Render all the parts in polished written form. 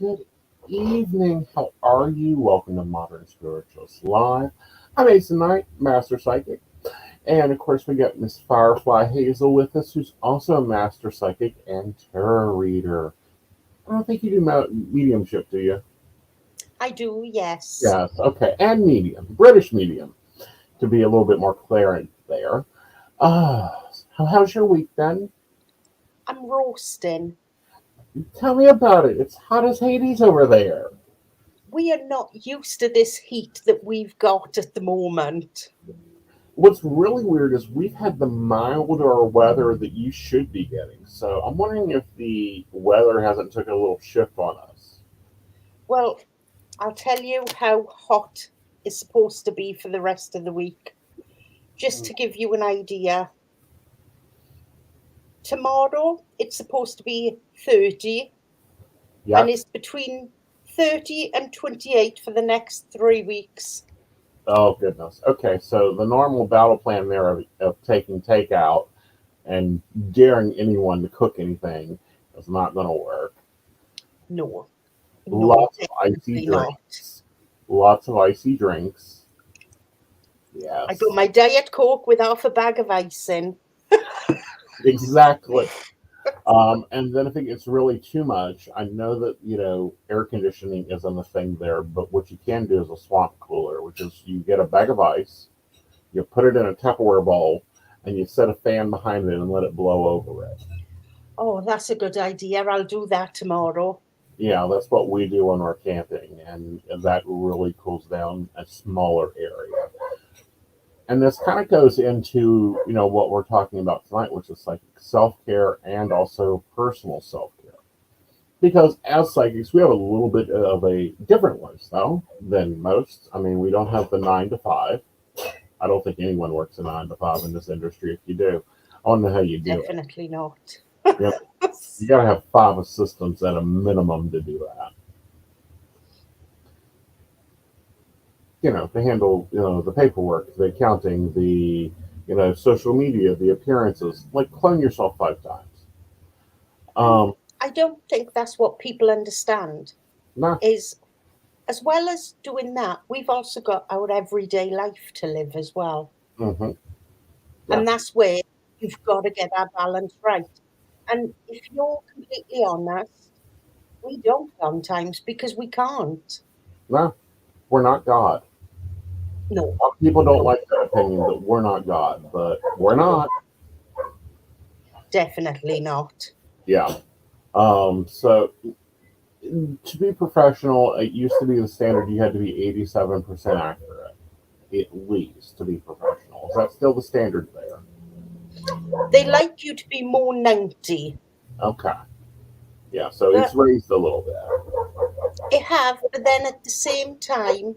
Good evening. How are you? Welcome to Modern Spiritualists Live. I'm Aeson Knight, Master Psychic. And of course, we got Miss Firefly Hazel with us, who's also a Master Psychic and Tarot Reader. I don't think you do mediumship, do you? I do, yes. Yes, okay. And medium, British medium, to be a little bit more clear there. Uh, how's your week then? I'm roasting. Tell me about it. It's hot as Hades over there. We are not used to this heat that we've got at the moment. What's really weird is we've had the milder weather that you should be getting. So I'm wondering if the weather hasn't took a little shift on us. Well, I'll tell you how hot is supposed to be for the rest of the week. Just to give you an idea. Tomorrow, it's supposed to be 30, and Yep. it's between 30 and 28 for the next 3 weeks. Oh goodness. Okay, so the normal battle plan there of taking takeout and daring anyone to cook anything is not going to work. No, no, Lots of icy definitely not. drinks. Lots of icy drinks. I Yes, got my Diet Coke with half a bag of ice in. exactly. And then if it gets really too much, I know that air conditioning isn't a thing there, but what you can do is a swamp cooler, which is you get a bag of ice, you put it in a Tupperware bowl, and you set a fan behind it and let it blow over it. Oh, that's a good idea. I'll do that tomorrow. Yeah, that's what we do when we're camping, and that really cools down a smaller area. And this kind of goes into what we're talking about tonight, which is like self-care and also personal self-care. Because as psychics, we have a little bit of a different lifestyle than most. I mean, we don't have the 9 to 5. I don't think anyone works a 9 to 5 in this industry. If you do, I don't know how you do it. Definitely not. You, know, you got to have 5 assistants at a minimum to do that. To handle the paperwork, the accounting, the social media, the appearances. Like clone yourself 5 times. And Um, I don't think that's what people understand nah, is as well as doing that, we've also got our everyday life to live as well. hmm yeah, And that's where you've got to get that balance right. And if you're completely honest, we don't sometimes because we can't. nah, we're not God. No, People don't no, like that opinion that we're not God, but we're not. definitely not. Yeah. So to be professional, it used to be the standard you had to be 87% accurate, at least, to be professional. Is that still the standard there? They like you to be more 90. Okay. Yeah, so it's But raised a little bit. it have, but then at the same time,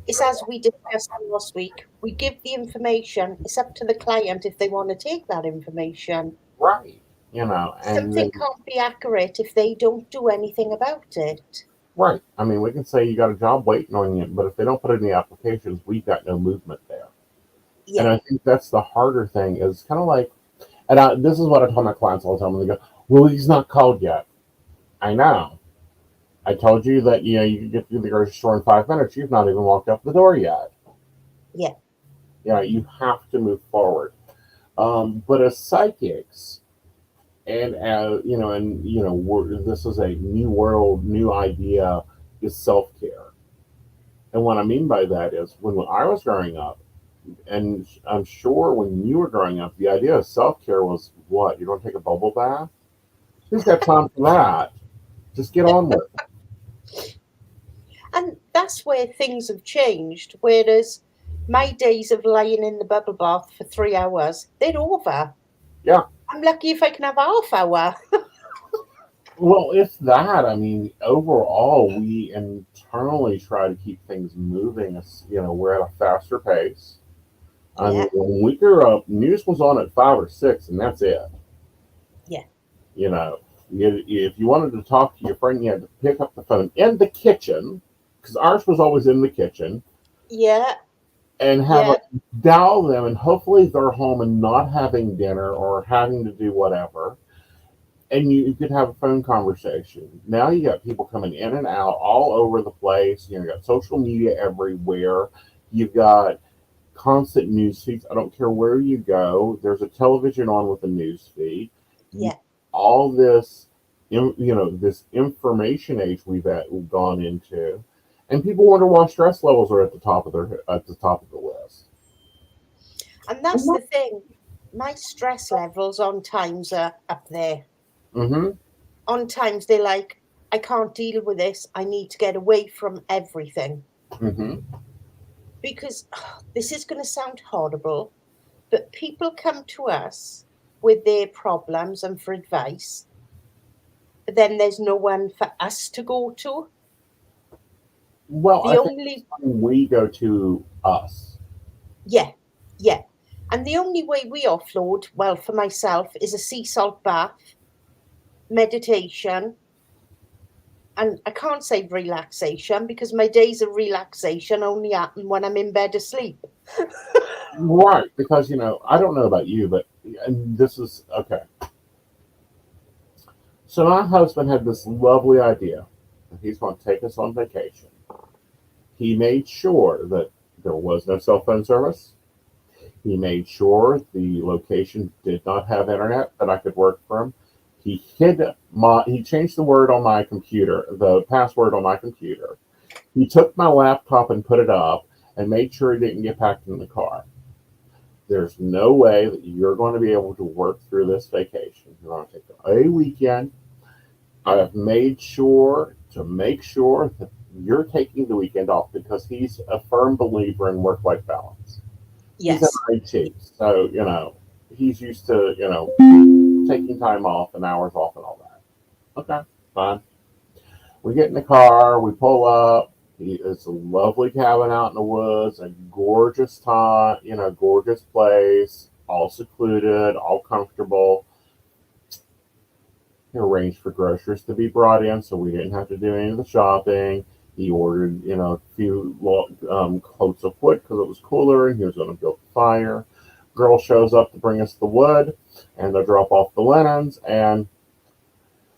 it's as we discussed last week. We give the information. It's up to the client if they want to take that information. Right. And then, Something can't be accurate if they don't do anything about it. right. I mean, we can say you got a job waiting on you, but if they don't put in the applications, we've got no movement there. And Yeah, I think that's the harder thing is kind of like, this is what I tell my clients all the time when they go, well, he's not called yet. I know. I told you that you can get to the grocery store in 5 minutes. You've not even walked up the door yet. yeah. You have to move forward. But as psychics, and as this is a new world, new idea is self care. And what I mean by that is when I was growing up, and I'm sure when you were growing up, the idea of self care was what? You don't take a bubble bath? Who's got time for that? Just get on with it. And that's where things have changed. Whereas my days of lying in the bubble bath for 3 hours, they're over. Yeah. I'm lucky if I can have half hour. Well, it's that. I mean, overall, we internally try to keep things moving. We're at a faster pace. I mean, Yeah, when we grew up, news was on at 5 or 6, and that's it. yeah, You know, if you wanted to talk to your friend, you had to pick up the phone in the kitchen, because ours was always in the kitchen, yeah, and have yeah. a dial them, and hopefully they're home and not having dinner or having to do whatever. and you could have a phone conversation. Now you got people coming in and out all over the place. You got social media everywhere. You've got constant news feeds. I don't care where you go. There's a television on with a news feed. You, Yeah. all this, this information age we've gone into, and people wonder why stress levels are at the top of the list. And that's the thing. My stress levels on times are up there. Mm-hmm. On times they're like, I can't deal with this. I need to get away from everything. Mm-hmm. Because this is going to sound horrible, but people come to us with their problems and for advice, but then there's no one for us to go to. Well, The I think only, we go to us. yeah, yeah. And the only way we offload, well, for myself, is a sea salt bath, meditation, and I can't say relaxation because my days of relaxation only happen when I'm in bed asleep. Right, because I don't know about you, but and this is okay. So my husband had this lovely idea that he's going to take us on vacation. He made sure that there was no cell phone service. He made sure the location did not have internet that I could work from. He changed the word on my computer, the password on my computer. He took my laptop and put it up and made sure it didn't get packed in the car. There's no way that you're going to be able to work through this vacation. You're going to take a weekend. I have made sure to make sure that you're taking the weekend off because he's a firm believer in work life balance. He's an Yes. IT, so he's used to taking time off and hours off and all that. Okay, fine. We get in the car, we pull up. It's a lovely cabin out in the woods, a gorgeous time, gorgeous place, all secluded, all comfortable. He arranged for groceries to be brought in, so we didn't have to do any of the shopping. He ordered, a few coats of wood because it was cooler, and he was going to build a fire. Girl shows up to bring us the wood and to drop off the linens, and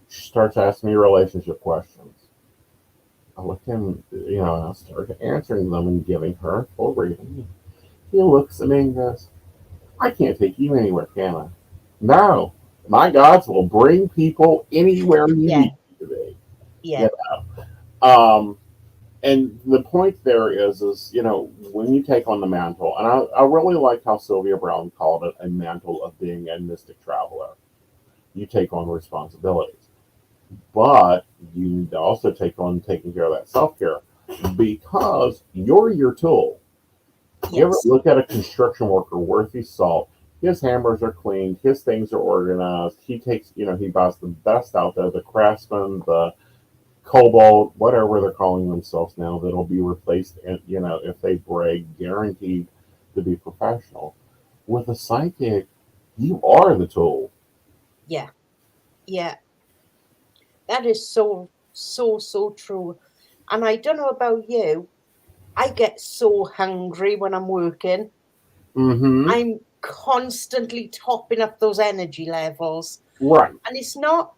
she starts asking me relationship questions. I looked at him, I started answering them and giving her a full reading. He looks at me and goes, I can't take you anywhere, can I? No. My gods will bring people anywhere you Yeah. need to be. Yeah. You Um, and the point there is, when you take on the mantle, and I really like how Sylvia Brown called it a mantle of being a mystic traveler. You take on responsibilities, but you need to also take on taking care of that self care because you're your tool. You ever Yes. look at a construction worker worth his salt? His hammers are cleaned, his things are organized. He takes, he buys the best out there, the craftsman, the cobalt, whatever they're calling themselves now, that'll be replaced, and if they break, guaranteed to be professional. With a psychic, you are the tool. Yeah. Yeah. That is so, so, so true. And I don't know about you, I get so hungry when I'm working. Mm-hmm. I'm constantly topping up those energy levels. Right. And it's not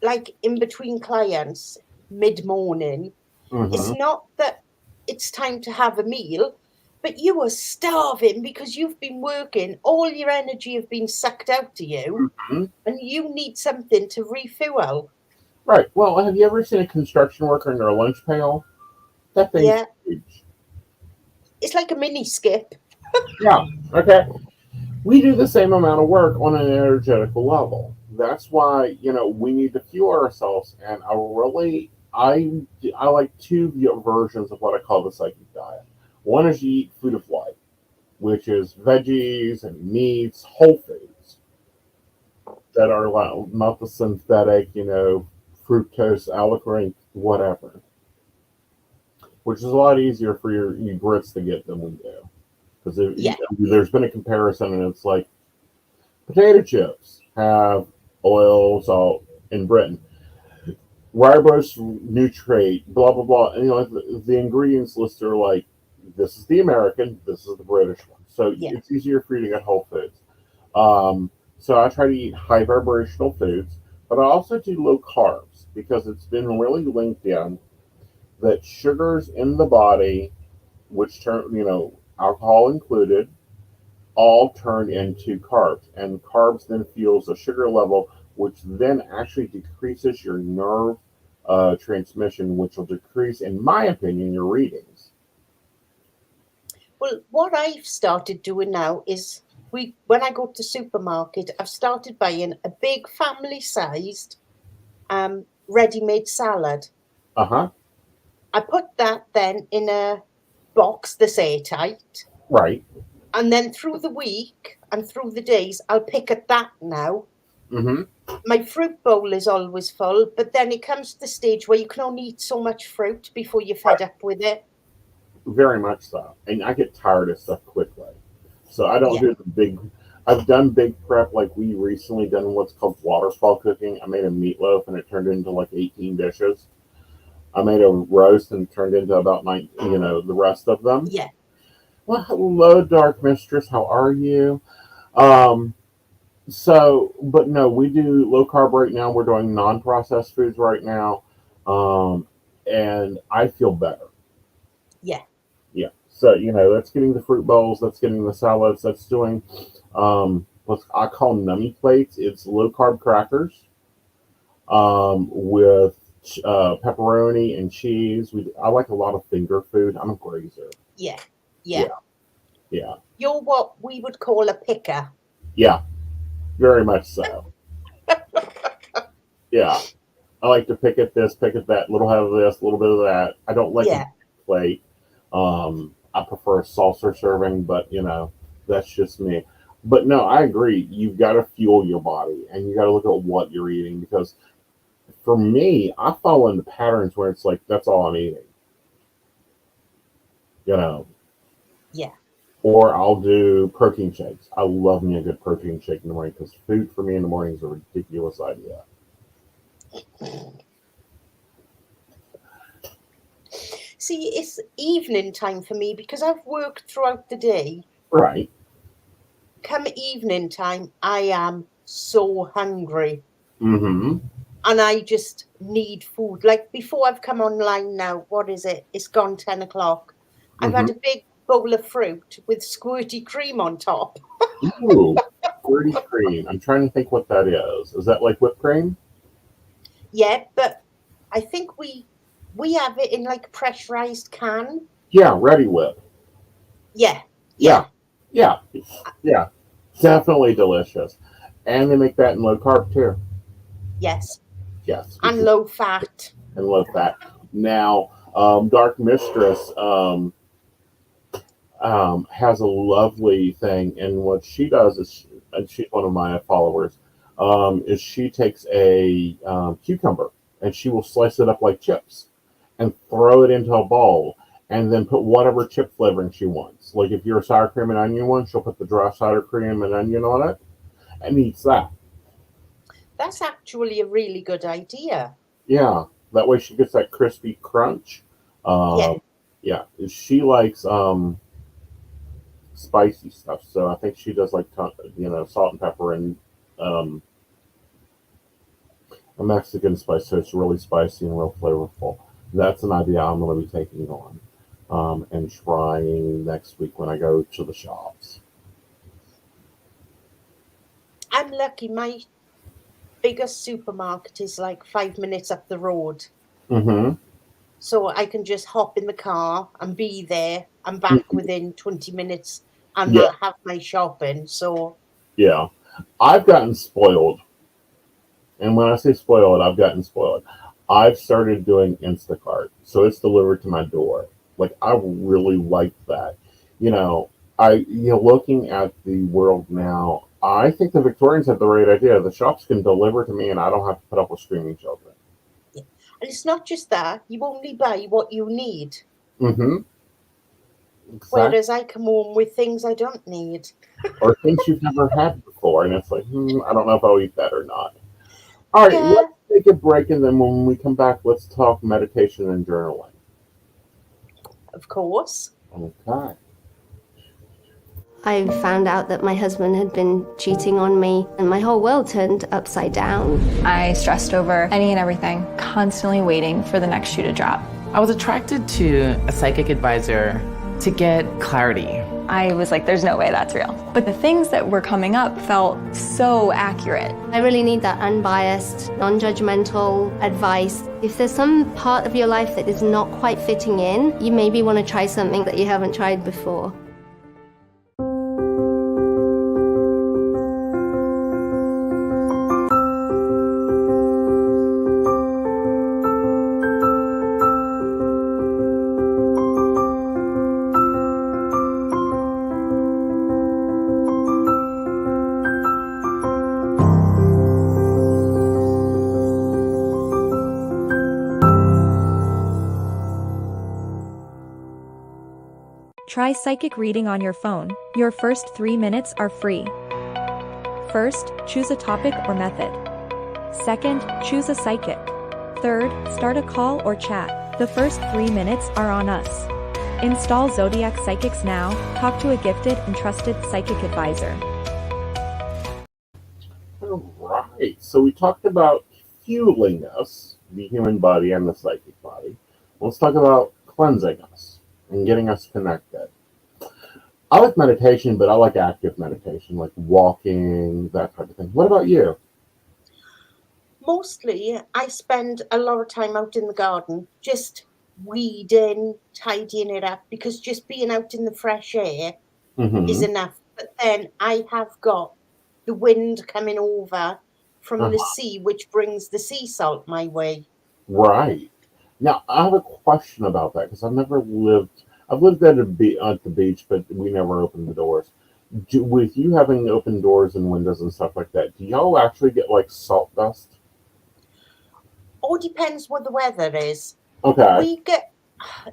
like in between clients, mid morning. It's Mm-hmm. not that it's time to have a meal, but you are starving because you've been working, all your energy have been sucked out to you, Mm-hmm. and you need something to refuel. Right. Well, have you ever seen a construction worker in their lunch pail? That thing's Yeah, huge. it's like a mini skip. Yeah. Okay. We do the same amount of work on an energetical level. That's why we need to fuel ourselves. And I like two versions of what I call the psychic diet. One is you eat food of life, which is veggies and meats, whole foods that are not the synthetic, fructose, alacrine, whatever, which is a lot easier for your grits to get than we do. Because Yeah, there's been a comparison, and it's like potato chips have oil, salt in Britain. Ribose nutrate, blah blah blah. And, the ingredients list are like, this is the American, this is the British one. So yeah, it's easier for you to get whole foods. So I try to eat high vibrational foods. But I also do low carbs because it's been really linked in that sugars in the body, which turn, alcohol included, all turn into carbs. And carbs then fuels the sugar level, which then actually decreases your nerve transmission, which will decrease, in my opinion, your readings. Well, what I've started doing now is when I go to the supermarket, I've started buying a big family-sized ready-made salad. Uh huh. I put that then in a box that's airtight, Right. and then through the week and through the days, I'll pick at that now. Mm-hmm. My fruit bowl is always full, but then it comes to the stage where you can only eat so much fruit before you're fed up with it. Very much so. And I get tired of stuff quickly. So I don't Yeah, do the big. I've done big prep, like we recently done what's called waterfall cooking. I made a meatloaf and it turned into like 18 dishes. I made a roast and it turned into about nine, the rest of them. yeah, Well, hello, Dark Mistress. How are you? Um, but no, we do low carb right now. We're doing non-processed foods right now. And I feel better. yeah, Yeah. So, that's getting the fruit bowls, that's getting the salads, that's doing what I call nummy plates. It's low carb crackers with pepperoni and cheese. I like a lot of finger food. I'm a grazer. yeah, yeah. Yeah. Yeah. You're what we would call a picker. Yeah. Very much so. Yeah. I like to pick at this, pick at that, little bit of this, a little bit of that. I don't like a Yeah, big plate. I prefer a saucer serving, but that's just me. But no, I agree. You've got to fuel your body, and you got to look at what you're eating because for me, I fall into patterns where it's like that's all I'm eating, you know. yeah. Or I'll do protein shakes. I love me a good protein shake in the morning because food for me in the morning is a ridiculous idea. See, it's evening time for me because I've worked throughout the day. Right. Come evening time, I am so hungry Mm-hmm. and I just need food. Like before I've come online now, what is it? It's gone 10 o'clock. I've Mm-hmm. had a big bowl of fruit with squirty cream on top. Ooh, squirty cream. I'm trying to think what that is. Is that like whipped cream? Yeah, but I think we have it in like a pressurized can. Yeah, ready whip. Yeah, Yeah, yeah, yeah, yeah. Definitely delicious. And they make that in low carb too. yes. Yes, And because low fat. and low fat. Now, Dark Mistress has a lovely thing, and what she does is, and she's one of my followers, is she takes a cucumber and she will slice it up like chips and throw it into a bowl and then put whatever chip flavoring she wants. Like if you're a sour cream and onion one, she'll put the dry sour cream and onion on it and eats that. That's actually a really good idea. Yeah, that way she gets that crispy crunch. Yeah, Um, yeah, she likes spicy stuff, so I think she does like salt and pepper and um, a Mexican spice, so it's really spicy and real flavorful. That's an idea I'm going to be taking on and trying next week when I go to the shops. I'm lucky. My biggest supermarket is like 5 minutes up the road. Mm-hmm. So I can just hop in the car and be there and back within 20 minutes and Yeah, that have my shopping. So, yeah. I've gotten spoiled, and when I say spoiled, I've gotten spoiled. I've started doing Instacart, so it's delivered to my door. Like I really like that. You know, looking at the world now, I think the Victorians have the right idea. The shops can deliver to me, and I don't have to put up with screaming children. yeah. And it's not just that, you only buy what you need. Mm-hmm. Exactly. Whereas I come home with things I don't need. Or things you've never had before, and it's like, I don't know if I'll eat that or not. All right, Yeah, let's take a break, and then when we come back, let's talk meditation and journaling. of course. Okay. I found out that my husband had been cheating on me, and my whole world turned upside down. I stressed over any and everything, constantly waiting for the next shoe to drop. I was attracted to a psychic advisor to get clarity. I was like, there's no way that's real. But the things that were coming up felt so accurate. I really need that unbiased, non-judgmental advice. If there's some part of your life that is not quite fitting in, you maybe want to try something that you haven't tried before. Try psychic reading on your phone. Your first 3 minutes are free. First, choose a topic or method. Second, choose a psychic. Third, start a call or chat. The first 3 minutes are on us. Install Zodiac Psychics now. Talk to a gifted and trusted psychic advisor. All right. So we talked about fueling us, the human body and the psychic body. Let's talk about cleansing us and getting us connected. I like meditation, but I like active meditation, like walking, that type of thing. What about you? Mostly, I spend a lot of time out in the garden, just weeding, tidying it up, because just being out in the fresh air is enough. But then I have got the wind coming over from the sea, which brings the sea salt my way. Right. Now, I have a question about that because I've lived at the beach, but we never opened the doors. With you having open doors and windows and stuff like that, do y'all actually get like salt dust? All depends what the weather is. Okay. We get,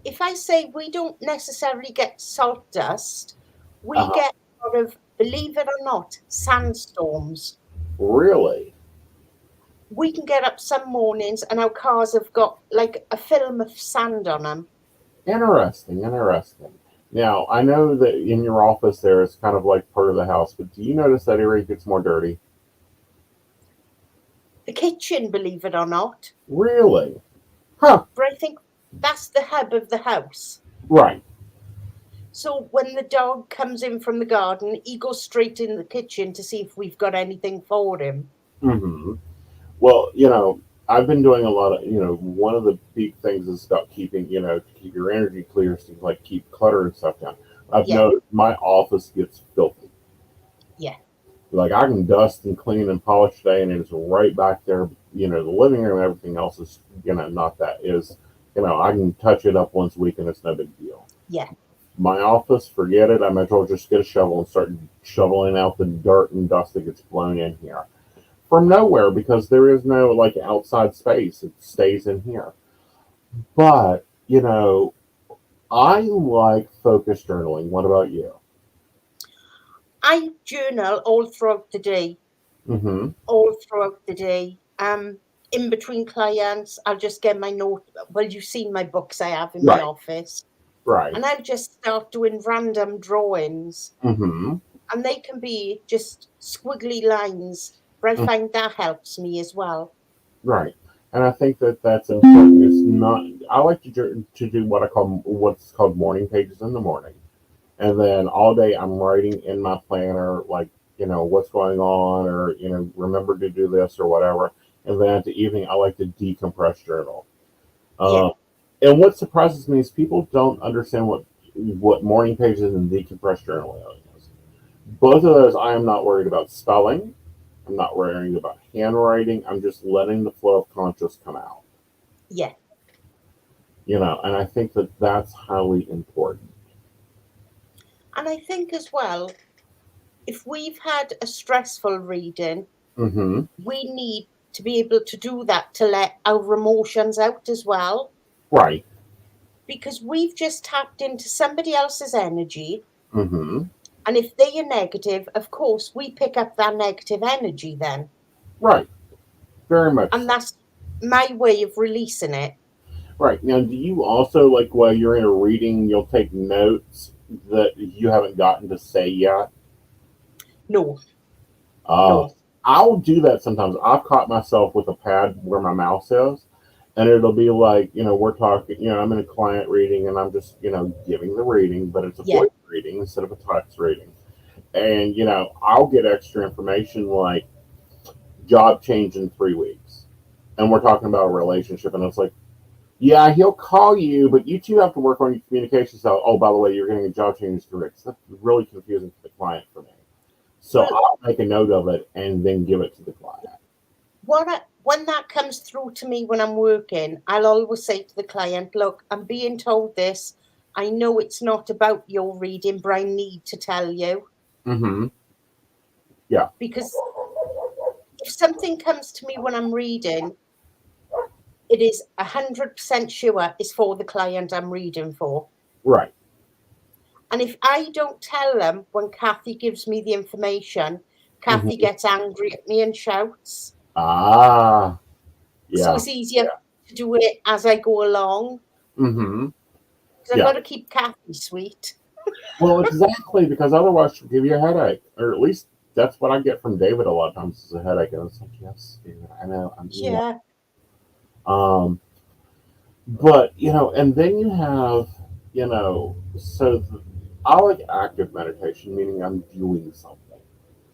if I say we don't necessarily get salt dust, we get sort of, believe it or not, sandstorms. Really? We can get up some mornings and our cars have got like a film of sand on them. Interesting. Now, I know that in your office there is kind of like part of the house, but do you notice that area gets more dirty? The kitchen, believe it or not. Really? Huh. But I think that's the hub of the house. Right. So when the dog comes in from the garden, he goes straight in the kitchen to see if we've got anything for him. Mm-hmm. Well, I've been doing a lot of, one of the big things is about keeping, to keep your energy clear, so like keep clutter and stuff down. I've noticed my office gets filthy. Yeah. Like I can dust and clean and polish today, and it's right back there. The living room and everything else is, not that is, I can touch it up once a week and it's no big deal. Yeah. My office, forget it. I might as well just get a shovel and start shoveling out the dirt and dust that gets blown in here. From nowhere, because there is no like outside space. It stays in here. But, I like focus journaling. What about you? I journal all throughout the day. All throughout the day. In between clients, I'll just get my note. Well, you've seen my books I have in my office. Right. And I'll just start doing random drawings. And they can be just squiggly lines. But I find that helps me as well. Right. And I think that that's important. It's not. I like to do what's called morning pages in the morning, and then all day I'm writing in my planner, like what's going on, or remember to do this or whatever. And then at the evening, I like to decompress journal. And what surprises me is people don't understand what morning pages and decompress journaling is. Both of those, I am not worried about spelling. I'm not worrying about handwriting. I'm just letting the flow of conscious come out. Yeah. And I think that that's highly important. And I think as well, if we've had a stressful reading, we need to be able to do that to let our emotions out as well. Right. Because we've just tapped into somebody else's energy. And if they are negative, of course, we pick up that negative energy then. Right. Very much. And that's my way of releasing it. Right. Now, do you also, like, while you're in a reading, you'll take notes that you haven't gotten to say yet? No, Uh, no. I'll do that sometimes. I've caught myself with a pad where my mouse is, and it'll be like, we're talking, I'm in a client reading, and I'm just, giving the reading, but it's a Yeah, voice reading instead of a text reading. And, I'll get extra information like job change in 3 weeks. And we're talking about a relationship, and it's like, yeah, he'll call you, but you two have to work on your communication. So, oh, by the way, you're getting a job change in 3 weeks. That's really confusing for the client for me. So well, I'll make a note of it and then give it to the client. when that comes through to me when I'm working, I'll always say to the client, look, I'm being told this. I know it's not about your reading, but I need to tell you. Mm-hmm. Yeah. Because if something comes to me when I'm reading, it is 100% sure it's for the client I'm reading for. Right. And if I don't tell them when Kathy gives me the information, Kathy Mm-hmm. gets angry at me and shouts. Ah. So Yeah. it's easier to do it as I go along. Mm-hmm. Because I've Yeah. got to keep Kathy sweet. Well, exactly, because otherwise she'll give you a headache. Or at least that's what I get from David a lot of times is a headache. And it's like, yes, David, I know. Yeah. Um, but, and then you have, so I like active meditation, meaning I'm doing something.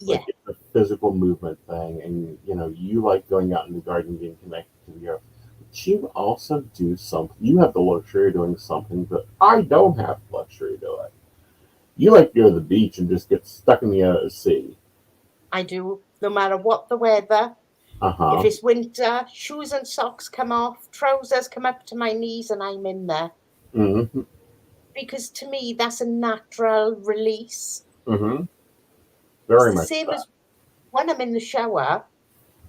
Yeah. Like it's a physical movement thing. And, you like going out in the garden and being connected to the earth. But you also do something. You have the luxury of doing something that I don't have the luxury of doing. You like to go to the beach and just get stuck in the sea. I do. No matter what the weather. Uh If huh. it's winter, shoes and socks come off, trousers come up to my knees, and I'm in there. Mm-hmm. Because to me, that's a natural release. Mm-hmm. It's Very the much same that. as when I'm in the shower,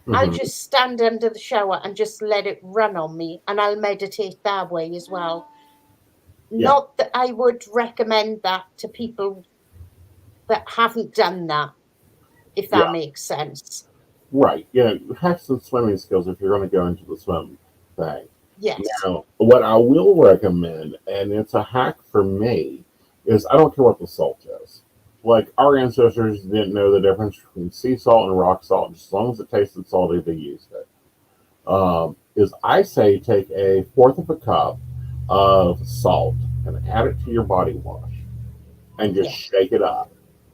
I'll Mm-hmm. just stand under the shower and just let it run on me, and I'll meditate that way as well. Yeah. Not that I would recommend that to people that haven't done that, if that Yeah. makes sense. Right. Have some swimming skills if you're going to go into the swim thing. Yes. Now, what I will recommend, and it's a hack for me, is I don't care what the salt is. Like our ancestors didn't know the difference between sea salt and rock salt. Just as long as it tasted salty, they used it. Is I say take a fourth of a cup of salt and add it to your body wash and just Yeah. shake it up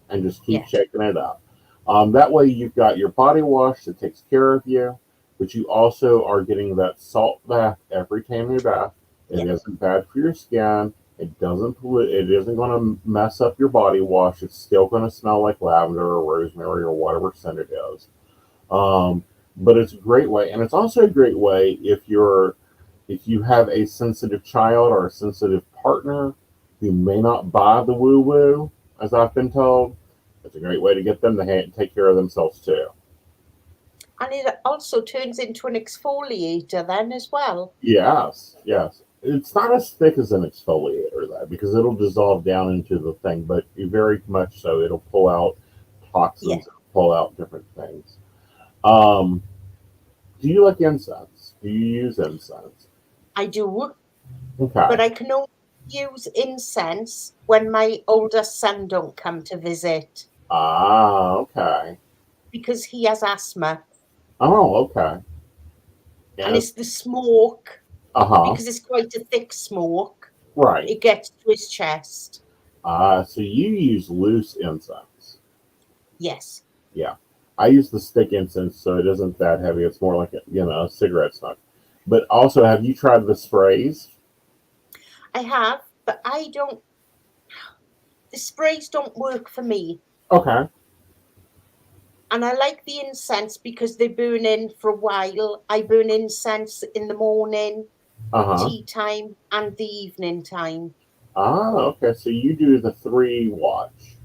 and just keep Yeah. shaking it up. That way you've got your body wash that takes care of you, but you also are getting that salt bath every time you bath. It Yeah. isn't bad for your skin. It doesn't pollute. It isn't going to mess up your body wash. It's still going to smell like lavender or rosemary or whatever scent it is. Um, but it's a great way, and it's also a great way if you have a sensitive child or a sensitive partner who may not buy the woo woo, as I've been told. It's a great way to get them to take care of themselves too. And it also turns into an exfoliator then as well. Yes, yes. It's not as thick as an exfoliator though, because it'll dissolve down into the thing, but very much so it'll pull out Yeah. toxins, pull out different things. Um, do you like incense? Do you use incense? I do, Okay. but I can only use incense when my older son don't come to visit Ah, okay. because he has asthma. Oh, okay. And Yeah. it's the smoke, Uh huh. because it's quite a thick smoke, Right. it gets to his chest. So you use loose incense. Yes, Yeah. I use the stick incense, so it isn't that heavy. It's more like a cigarette smoke. But also, have you tried the sprays? I have, but I don't, the sprays don't work for me. Okay. And I like the incense because they burn in for a while. I burn incense in the morning, Uh huh. tea time, and the evening time. Okay. So you do the 3 watch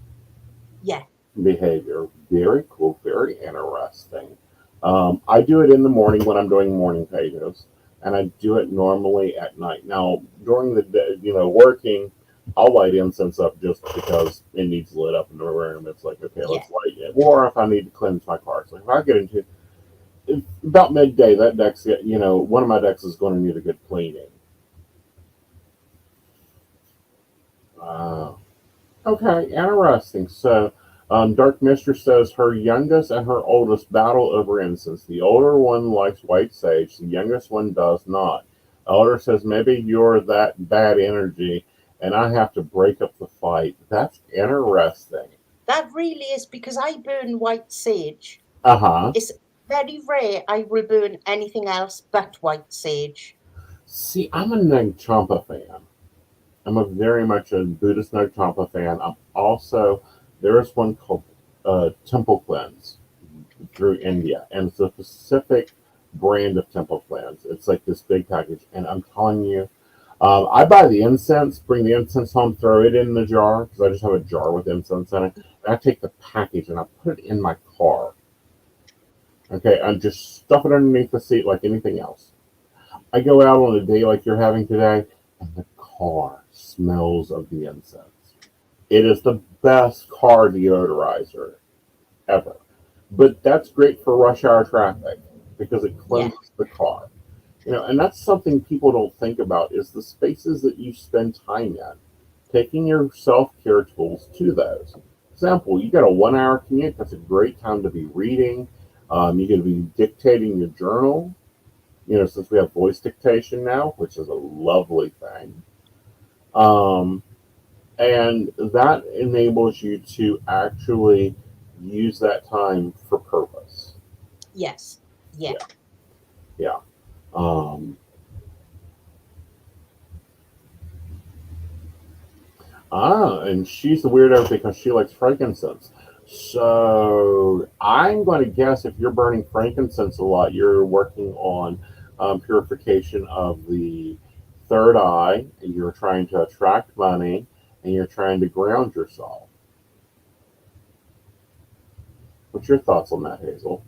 Yeah, behavior. Very cool. Very interesting. I do it in the morning when I'm doing morning pages, and I do it normally at night. Now, during the day, working, I'll light incense up just because it needs lit up in the room. It's like, okay, yeah, let's light it. Or if I need to cleanse my car. So if I get into about midday, that deck's, one of my decks is going to need a good cleaning. Okay, interesting. So, Dark Mistress says her youngest and her oldest battle over incense. The older one likes white sage, the youngest one does not. Elder says, maybe you're that bad energy and I have to break up the fight. That's interesting. That really is because I burn white sage. Uh huh. It's very rare I will burn anything else but white sage. See, I'm a Nag Champa fan. I'm a very much a Buddhist Nag Champa fan. I'm also, there is one called Temple Cleanse through India, and it's a specific brand of Temple Cleanse. It's like this big package, and I'm telling you, I buy the incense, bring the incense home, throw it in the jar because I just have a jar with incense in it. And I take the package and I put it in my car. Okay, I just stuff it underneath the seat like anything else. I go out on a day like you're having today, and the car smells of the incense. It is the best car deodorizer ever. But that's great for rush hour traffic because it cleanses the car. And that's something people don't think about is the spaces that you spend time in. Taking your self-care tools to those. Example, you got a 1 hour commute, that's a great time to be reading. You can be dictating your journal. Since we have voice dictation now, which is a lovely thing. And that enables you to actually use that time for purpose. Yes. Yeah. Yeah. And she's the weirdo because she likes frankincense. So I'm going to guess if you're burning frankincense a lot, you're working on purification of the third eye, and you're trying to attract money, and you're trying to ground yourself. What's your thoughts on that, Hazel?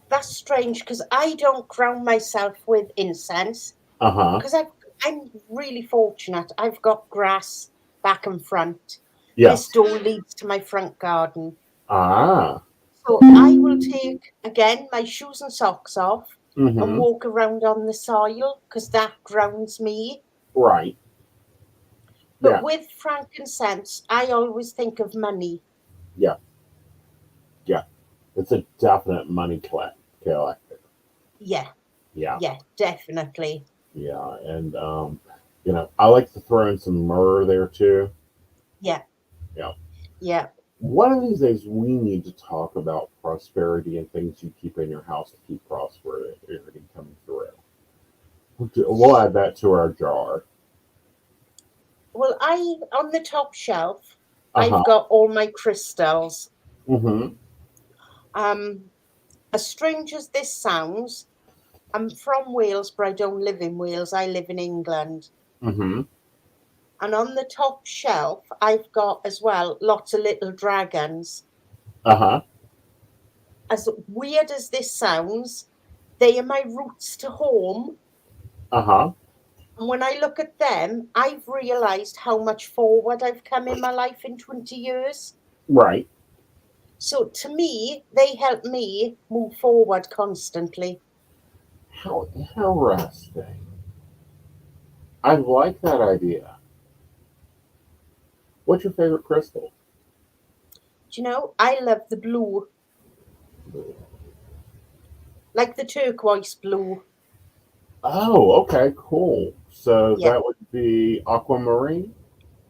That's strange because I don't ground myself with incense. Because I'm really fortunate. I've got grass back and front. Yeah. This door leads to my front garden. So I will take, again, my shoes and socks off mm-hmm. and walk around on the soil because that grounds me. Right. But with frankincense, I always think of money. Yeah. Yeah. It's a definite money collector. Yeah. Yeah. Yeah, definitely. Yeah. And, I like to throw in some myrrh there too. Yeah. Yeah. Yeah. One of these days, we need to talk about prosperity and things you keep in your house to keep prosperity coming through. We'll add that to our jar. Well, on the top shelf, I've got all my crystals. Mm-hmm. As strange as this sounds, I'm from Wales, but I don't live in Wales. I live in England. Mm-hmm. And on the top shelf, I've got as well lots of little dragons. As weird as this sounds, they are my roots to home. And when I look at them, I've realised how much forward I've come in my life in 20 years. Right. So to me, they help me move forward constantly. How interesting. I like that idea. What's your favorite crystal? Do you know, I love the blue. Like the turquoise blue. Oh, okay, cool. So that would be aquamarine?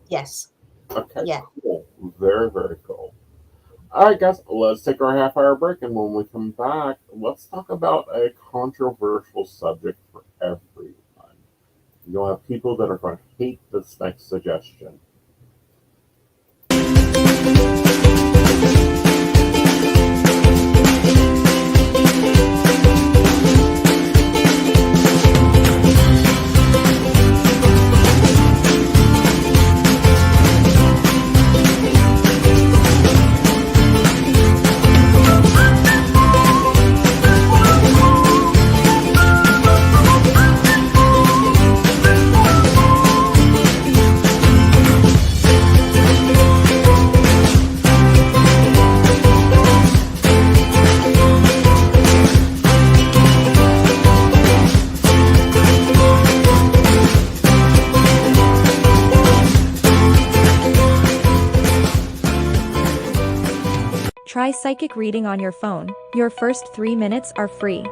Yes. Okay, yeah. Cool. Very, very cool. All right, guys, let's take our half-hour break, and when we come back, let's talk about a controversial subject for everyone. You'll have people that are going to hate this next suggestion. psychic reading on your phone. Your first 3 minutes are free.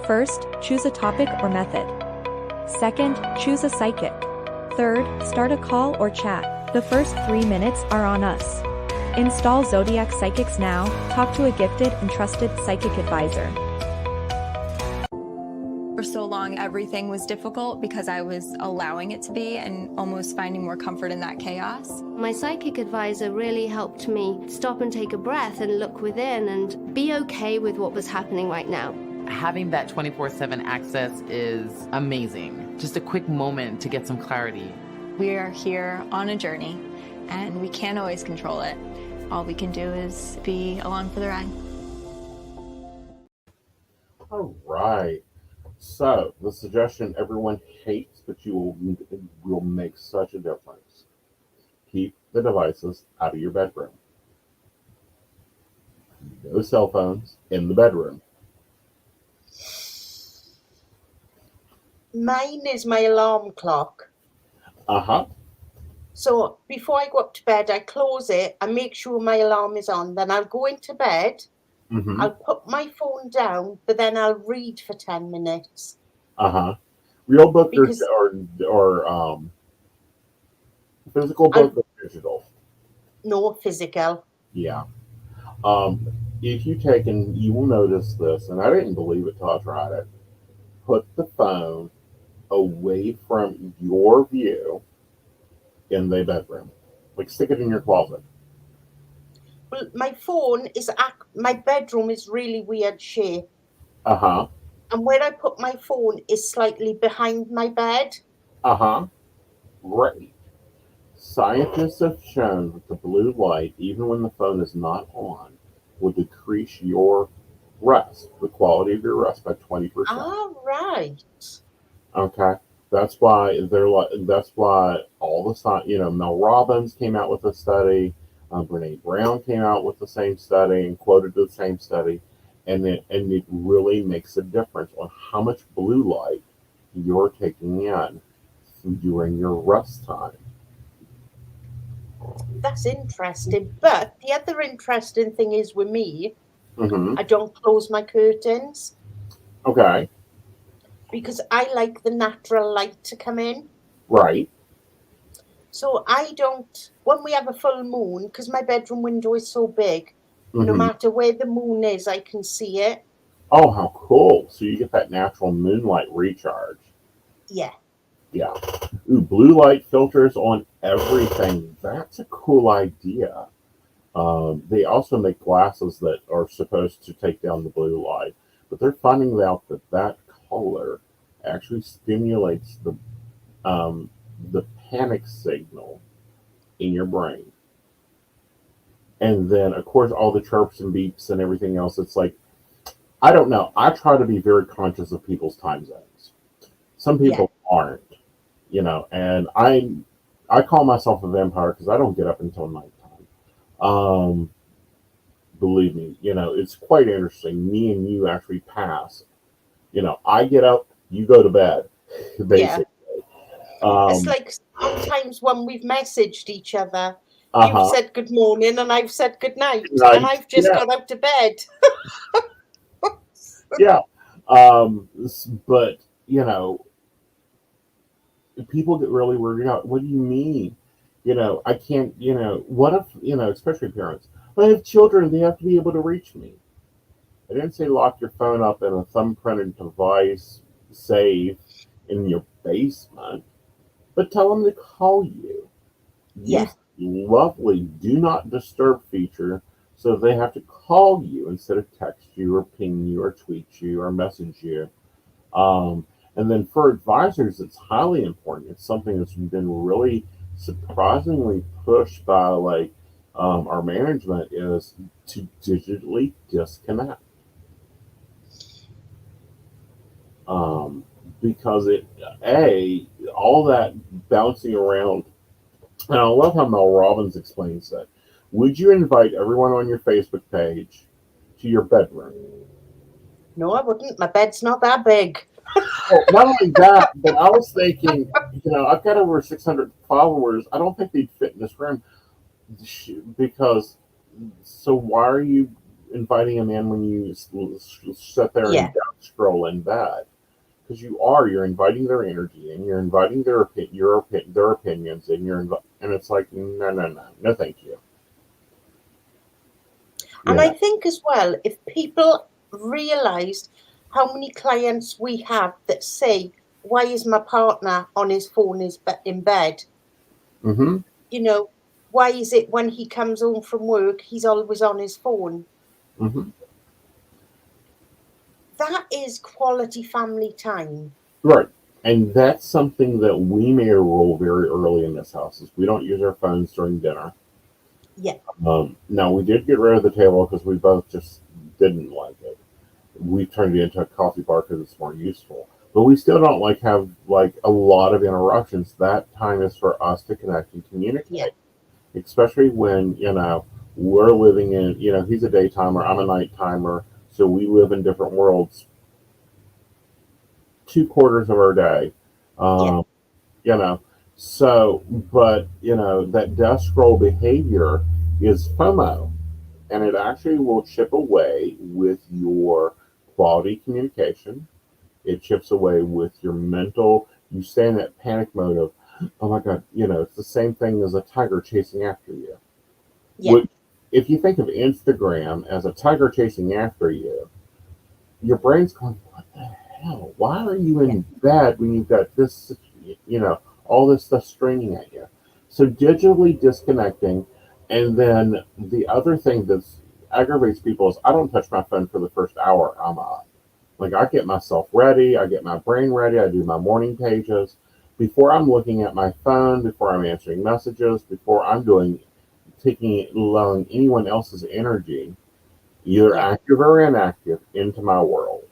First, choose a topic or method. Second, choose a psychic. Third, start a call or chat. The first 3 minutes are on us. Install Zodiac Psychics now. Talk to a gifted and trusted psychic advisor. For so long, everything was difficult because I was allowing it to be and almost finding more comfort in that chaos. My psychic advisor really helped me stop and take a breath and look within and be okay with what was happening right now. Having that 24/7 access is amazing. Just a quick moment to get some clarity. We are here on a journey, and we can't always control it. All we can do is be along for the ride. All right. So, the suggestion everyone hates, but you will make such a difference. Keep the devices out of your bedroom. No cell phones in the bedroom. Mine is my alarm clock. Uh-huh. So before I go up to bed, I close it and make sure my alarm is on. Then I'll go into bed. Mm-hmm. I'll put my phone down, but then I'll read for 10 minutes. Uh-huh. Real book Because- or physical book or digital? No physical. Yeah. If you take, and you will notice this, and I didn't believe it till I tried it, put the phone away from your view in the bedroom. Like, stick it in your closet. Well, my phone is, my bedroom is really weird shape. Uh-huh. And where I put my phone is slightly behind my bed. Uh-huh. Great. Scientists have shown that the blue light, even when the phone is not on, will decrease your rest, the quality of your rest, by 20%. All right. Okay. That's why that's why all the science, Mel Robbins came out with a study, Brene Brown came out with the same study and quoted the same study, and it really makes a difference on how much blue light you're taking in during your rest time. That's interesting. But the other interesting thing is with me, Mm-hmm. I don't close my curtains Okay. because I like the natural light to come in. Right. So I don't, when we have a full moon, because my bedroom window is so big, no Mhm. matter where the moon is, I can see it. Oh, how cool. So you get that natural moonlight recharge. Yeah. Yeah. Ooh, blue light filters on everything. That's a cool idea. They also make glasses that are supposed to take down the blue light, but they're finding out that color actually stimulates the panic signal in your brain. And then, of course, all the chirps and beeps and everything else. It's like, I don't know. I try to be very conscious of people's time zones. Some people aren't, and I call myself a vampire because I don't get up until nighttime. Believe me, it's quite interesting. Me and you actually pass. I get up, you go to bed, basically. It's like sometimes when we've messaged each other, Uh-huh. you've said good morning and I've said good night, Right. and I've just got out to bed. Yeah. But, people get really worried out. What do you mean? I can't, what if, especially parents, I have children, they have to be able to reach me. I didn't say lock your phone up in a thumbprinted device safe in your basement, but tell them to call you. Yeah. Use lovely do not disturb feature so they have to call you instead of text you or ping you or tweet you or message you. And then for advisors, it's highly important. It's something that's been really surprisingly pushed by our management, is to digitally disconnect. Because all that bouncing around, and I love how Mel Robbins explains that. Would you invite everyone on your Facebook page to your bedroom? No, I wouldn't. My bed's not that big. Well, not only that, but I was thinking, I've got over 600 followers. I don't think they'd fit in this room because So why are you inviting him in when you sit there Yeah. and down scroll in bed? Because you're inviting their energy and you're inviting their opinions, and and it's like, no, thank you. And Yeah. I think as well, if people realised how many clients we have that say, why is my partner on his phone in bed? Mm-hmm. You know, why is it when he comes home from work, he's always on his phone? Mm-hmm. That is quality family time. Right. And that's something that we made a rule very early in this house is we don't use our phones during dinner. Yeah, Now we did get rid of the table because we both just didn't like it. We turned it into a coffee bar because it's more useful. But we still don't have a lot of interruptions. That time is for us to connect and communicate. yeah, Especially when, we're living in, he's a daytimer, I'm a night timer, so we live in different worlds 2 quarters of our day. yeah, Um, you know, so, but, that death scroll behavior is FOMO, and it actually will chip away with your quality communication. It chips away with your mental, you stay in that panic mode of, oh my God, it's the same thing as a tiger chasing after you. yeah, If you think of Instagram as a tiger chasing after you, your brain's going, what the hell? Why are you yeah, in bed when you've got this, all this stuff straining at you? So digitally disconnecting. And then the other thing that aggravates people is I don't touch my phone for the first hour I'm up. Like I get myself ready, I get my brain ready, I do my morning pages. Before I'm looking at my phone, before I'm answering messages, before I'm allowing anyone else's energy, either yeah. active or inactive, into my world.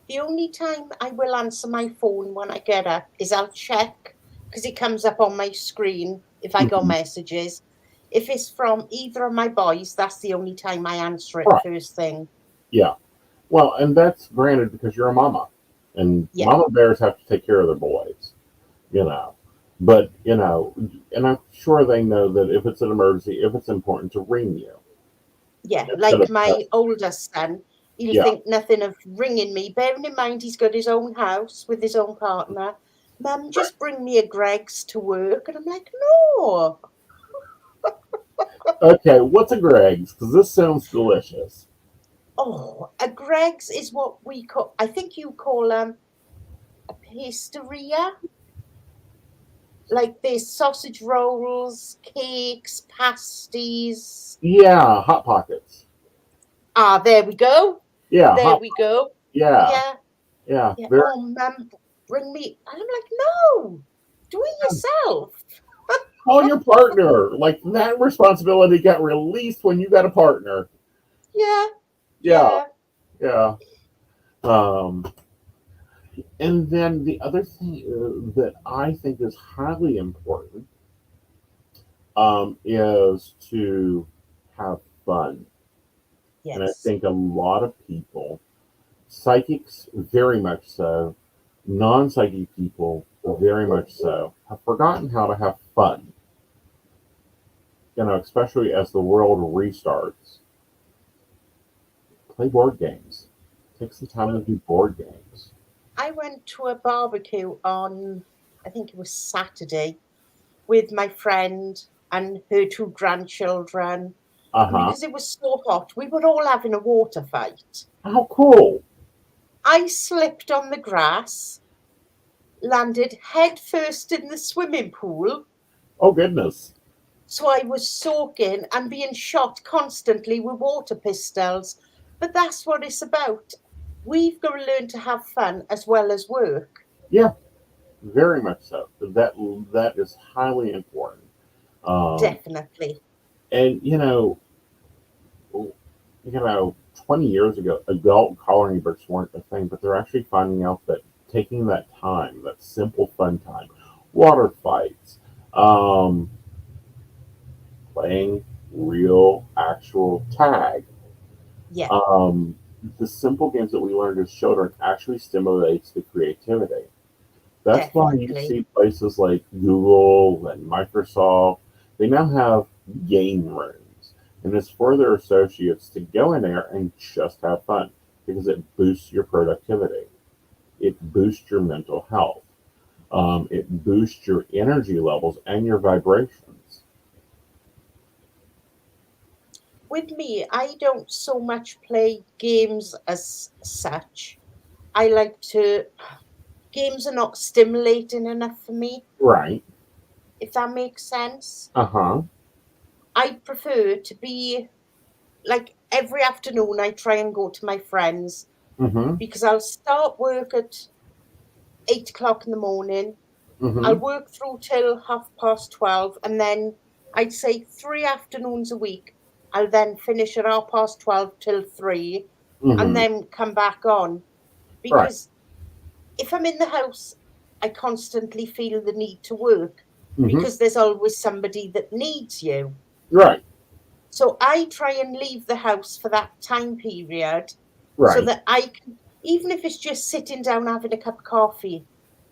The only time I will answer my phone when I get up is I'll check because it comes up on my screen if I got Mhm. messages. If it's from either of my boys, that's the only time I answer it Right. first thing. Yeah. Well, and that's granted because you're a mama, and Yeah, mama bears have to take care of their boys, you know. But and I'm sure they know that if it's an emergency, if it's important to ring you yeah. instead Like of my oldest son, he'll yeah, think nothing of ringing me, bearing in mind he's got his own house with his own partner. Mum, just bring me a Greg's to work. And I'm like, no. okay. What's a Greg's? Because this sounds delicious. Oh, a Greg's is what we call, I think you call a pastry. Like there's sausage rolls, cakes, pasties. Yeah, hot pockets. Ah, there we go. Yeah, There we go. yeah, Yeah, yeah. yeah. Very. Oh, mum, bring me. And I'm like, no, do it yourself. Call your partner. Like that responsibility got released when you got a partner. Yeah, Yeah, yeah, yeah. Um, and then the other thing that I think is highly important is to have fun. And I yes, think a lot of people, psychics very much so, non psychic people very much so, have forgotten how to have fun. Especially as the world restarts. Play board games. Take some time to do board games. I went to a barbecue on, I think it was Saturday, with my friend and her two grandchildren. Uh And huh. because it was so hot, we were all having a water fight. How cool! I slipped on the grass, landed head first in the swimming pool. Oh goodness. So I was soaking and being shot constantly with water pistols. But that's what it's about. We've got to learn to have fun as well as work. Yeah, very much so. That is highly important. Um, Definitely. and 20 years ago, adult coloring books weren't a thing, but they're actually finding out that taking that time, that simple fun time, water fights, um, playing real, actual tag, Yeah, um, the simple games that we learned as children actually stimulates the creativity. That's why you definitely. see places like Google and Microsoft, they now have game rooms. And it's for their associates to go in there and just have fun because it boosts your productivity. It boosts your mental health. It boosts your energy levels and your vibrations. With me, I don't so much play games as such. I like to. Games are not stimulating enough for me, Right. if that makes sense. Uh-huh. I prefer to be like every afternoon, I try and go to my friends Mm-hmm. because I'll start work at 8 o'clock in the morning. Mm-hmm. I'll work through till 12:30, and then I'd say 3 afternoons a week. I'll then finish at 12:30 till 3, Mm-hmm. and then come back on. Right. Because if I'm in the house, I constantly feel the need to work Mm-hmm. because there's always somebody that needs you. Right. So I try and leave the house for that time period so Right. that I can, even if it's just sitting down having a cup of coffee,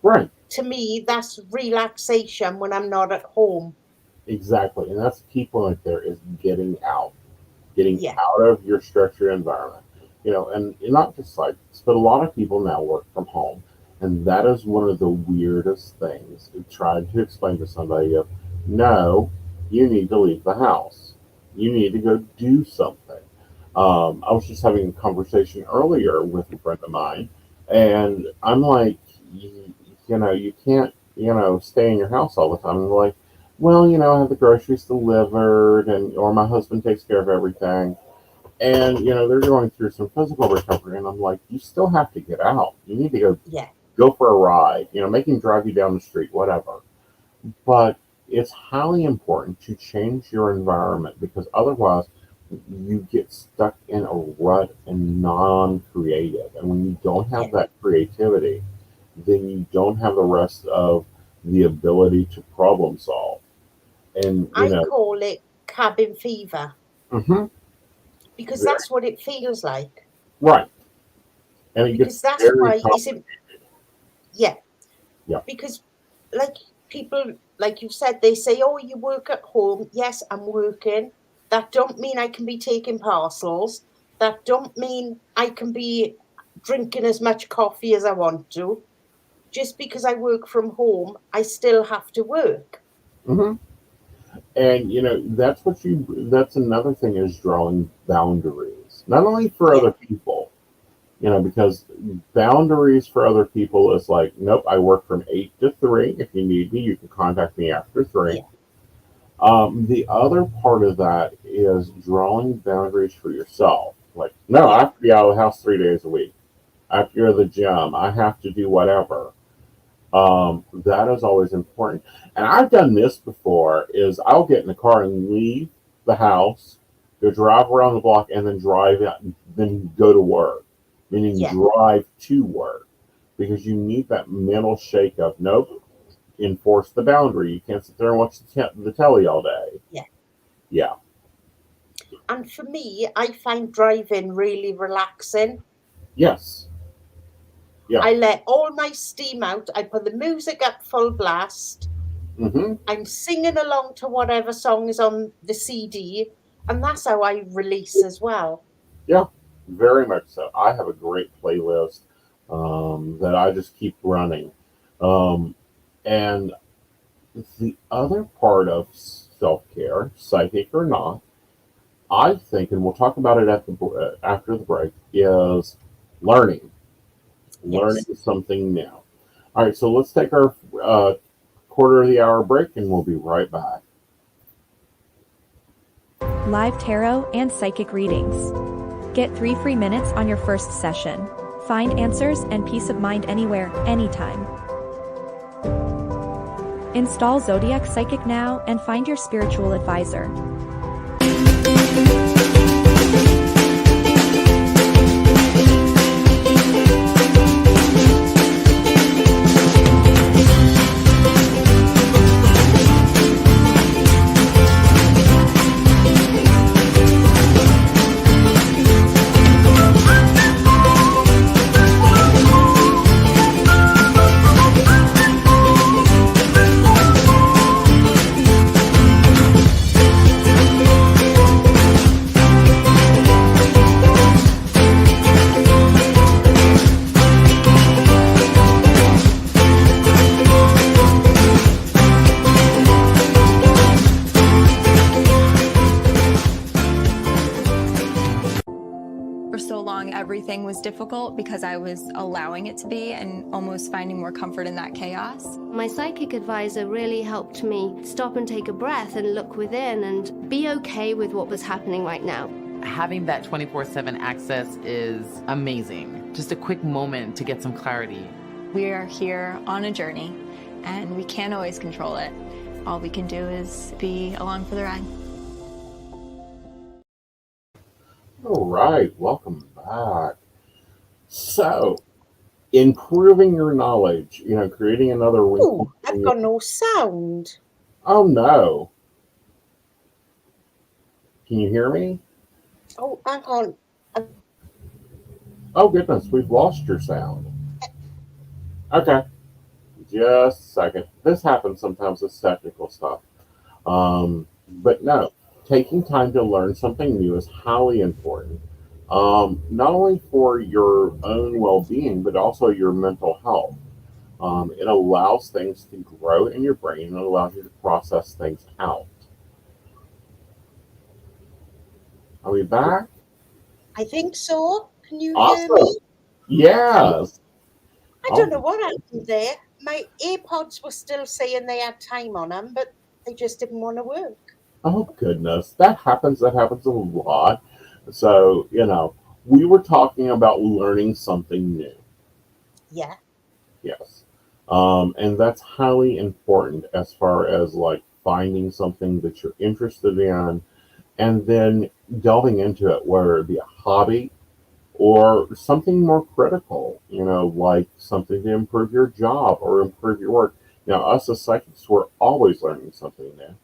Right. to me, that's relaxation when I'm not at home. Exactly. And that's the key point there is getting out. Getting Yeah. out of your structured environment. And not just psychics, but a lot of people now work from home. And that is one of the weirdest things. Trying to explain to somebody no, you need to leave the house. You need to go do something. I was just having a conversation earlier with a friend of mine, and I'm like, you can't, stay in your house all the time. And they're like, well, I have the groceries delivered, or my husband takes care of everything. And, they're going through some physical recovery. And I'm like, you still have to get out. You need to Yeah. go for a ride, make him drive you down the street, whatever. But it's highly important to change your environment because otherwise you get stuck in a rut and non-creative. And when you don't have that creativity, then you don't have the rest of the ability to problem solve. And, I call it cabin fever mm-hmm. because that's what it feels like. Right. And it Because gets that's very why complicated. Yeah. Yeah. Because like people, like you said, they say, oh, you work at home. Yes, I'm working. That don't mean I can be taking parcels. That don't mean I can be drinking as much coffee as I want to. Just because I work from home, I still have to work. Mm-hmm. And that's another thing is drawing boundaries, not only for other people, because boundaries for other people is like, nope, I work from 8 to 3. If you need me, you can contact me after 3. Yeah. The other part of that is drawing boundaries for yourself. Like, no, I have to be out of the house 3 days a week. I have to go to the gym. I have to do whatever. That is always important. And I've done this before, is I'll get in the car and leave the house, go drive around the block, and then drive out, then go to work, meaning drive to work, because you need that mental shake of, nope, enforce the boundary. You can't sit there and watch the telly all day. Yeah. And for me, I find driving really relaxing. Yes. Yeah. I let all my steam out. I put the music up full blast. Mm-hmm. I'm singing along to whatever song is on the CD, and that's how I release as well. Yeah, very much so. I have a great playlist that I just keep running. And the other part of self-care, psychic or not, I think, and we'll talk about it after the break, is learning. Learning something new. All right, so let's take our quarter of the hour break, and we'll be right back. Live tarot and psychic readings. Get 3 free minutes on your first session. Find answers and peace of mind anywhere, anytime. Install Zodiac Psychic now and find your spiritual advisor. everything was difficult because I was allowing it to be and almost finding more comfort in that chaos. My psychic advisor really helped me stop and take a breath and look within and be okay with what was happening right now. Having that 24/7 access is amazing. Just a quick moment to get some clarity. We are here on a journey and we can't always control it. All we can do is be along for the ride. All right, welcome back. So, improving your knowledge, creating another Oh, wrinkle. I've got no sound. Oh no. Can you hear me? Oh, hang on. Oh goodness, we've lost your sound. Okay, just a second. This happens sometimes with technical stuff. But no, taking time to learn something new is highly important. Not only for your own well-being, but also your mental health. It allows things to grow in your brain and allows you to process things out. Are we back? I think so. Can you hear Awesome. me? Yes. I don't know what happened there. My AirPods were still saying they had time on them, but they just didn't want to work. Oh goodness, that happens. That happens a lot. So, we were talking about learning something new. Yeah. Yes. And that's highly important as far as like finding something that you're interested in and then delving into it, whether it be a hobby or something more critical, like something to improve your job or improve your work. Now, us as psychics, we're always learning something new.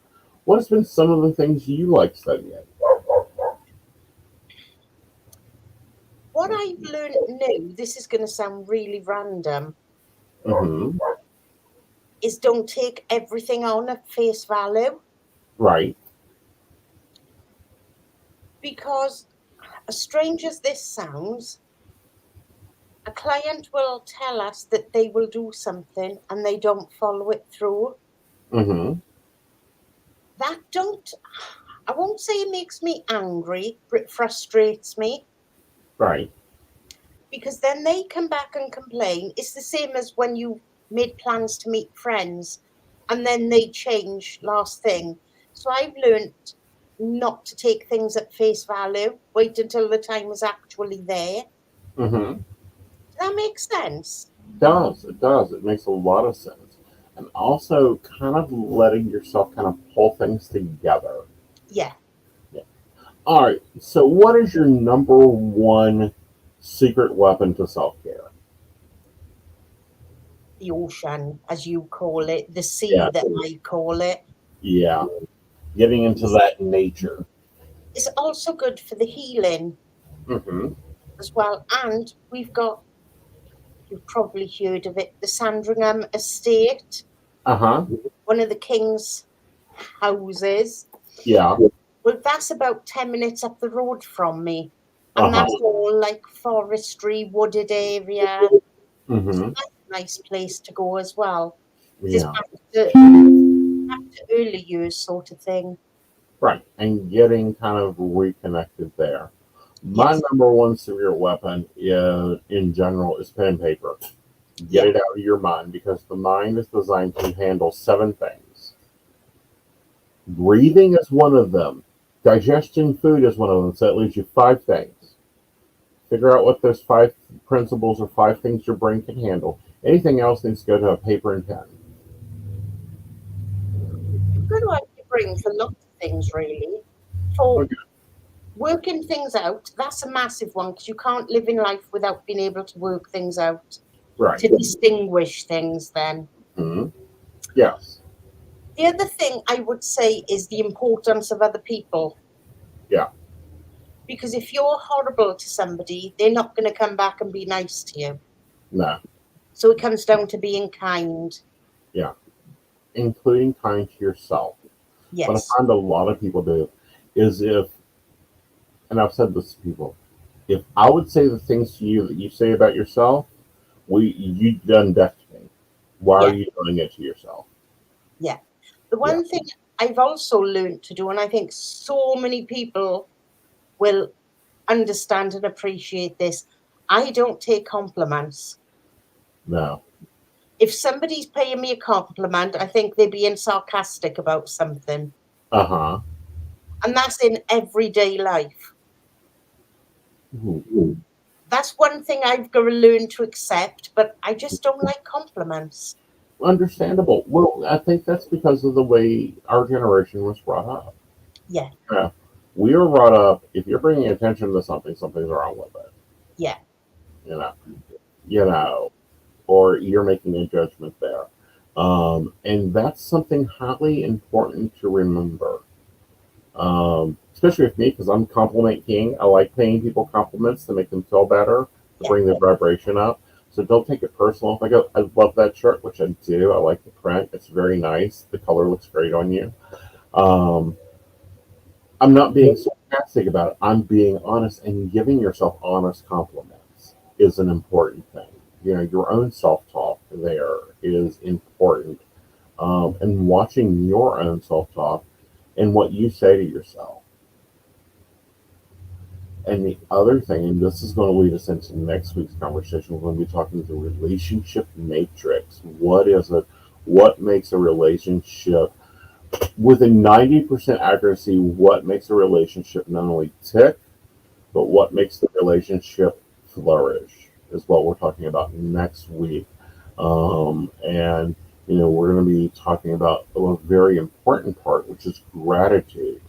What has been some of the things you like studying? What I've learned new, this is going to sound really random, Mm-hmm. is don't take everything on at face value. Right. Because, as strange as this sounds, a client will tell us that they will do something and they don't follow it through. Mm-hmm. I won't say it makes me angry, but it frustrates me. Right. Because then they come back and complain. It's the same as when you made plans to meet friends and then they change last thing. So I've learned not to take things at face value, wait until the time is actually there. Mm-hmm. Does that make sense? It does. It does. It makes a lot of sense. And also kind of letting yourself kind of pull things together. Yeah. All right. So, what is your number one secret weapon to self-care? The ocean, as you call it, the sea Yeah. that I call it. Yeah. Getting into that nature. It's also good for the healing Mm-hmm. as well. And you've probably heard of it, the Sandringham Estate, Uh-huh. one of the king's houses. Yeah. Well, that's about 10 minutes up the road from me. And Uh-huh. that's all like forestry, wooded area. Mm-hmm. That's a nice place to go as well. Just Yeah. back to early years sort of thing. Right. And getting kind of reconnected there. My Yes. number one secret weapon in general is pen and paper. Get it out of your mind because the mind is designed to handle 7 things. Breathing is one of them. Digesting food is one of them. So that leaves you 5 things. Figure out what those 5 principles or 5 things your brain can handle. Anything else needs to go to a paper and pen. You've got to have your brain for lots of things, really. For Okay. working things out, that's a massive one because you can't live in life without being able to work things out, Right. to distinguish things then. Mm-hmm. Yes. The other thing I would say is the importance of other people. Yeah. Because if you're horrible to somebody, they're not going to come back and be nice to you. No. So it comes down to being kind. Yeah. Including kind to yourself. Yes. What I find a lot of people do is and I've said this to people, if I would say the things to you that you say about yourself, you done death to me. Why are you doing it to yourself? Yeah. The one thing I've also learned to do, and I think so many people will understand and appreciate this, I don't take compliments. No. If somebody's paying me a compliment, I think they're being sarcastic about something. Uh-huh. And that's in everyday life. Mhm. That's one thing I've got to learn to accept, but I just don't like compliments. Understandable. Well, I think that's because of the way our generation was brought up. Yeah, Yeah. We were brought up, if you're bringing attention to something, something's wrong with it. yeah. You know, you know, or you're making a judgment there. And that's something highly important to remember. Especially with me, because I'm compliment king. I like paying people compliments to make them feel better, to Yeah. bring their vibration up. So don't take it personal. If I go, I love that shirt, which I do. I like the print. It's very nice. The color looks great on you. Um, I'm not being sarcastic about it. I'm being honest, and giving yourself honest compliments is an important thing. You know, your own self-talk there is important. And watching your own self-talk and what you say to yourself. And the other thing, and this is going to lead us into next week's conversation, we're going to be talking the relationship matrix. What is it? What makes a relationship, with a 90% accuracy, what makes a relationship not only tick, but what makes the relationship flourish is what we're talking about next week. And, you know, we're going to be talking about a very important part, which is gratitude.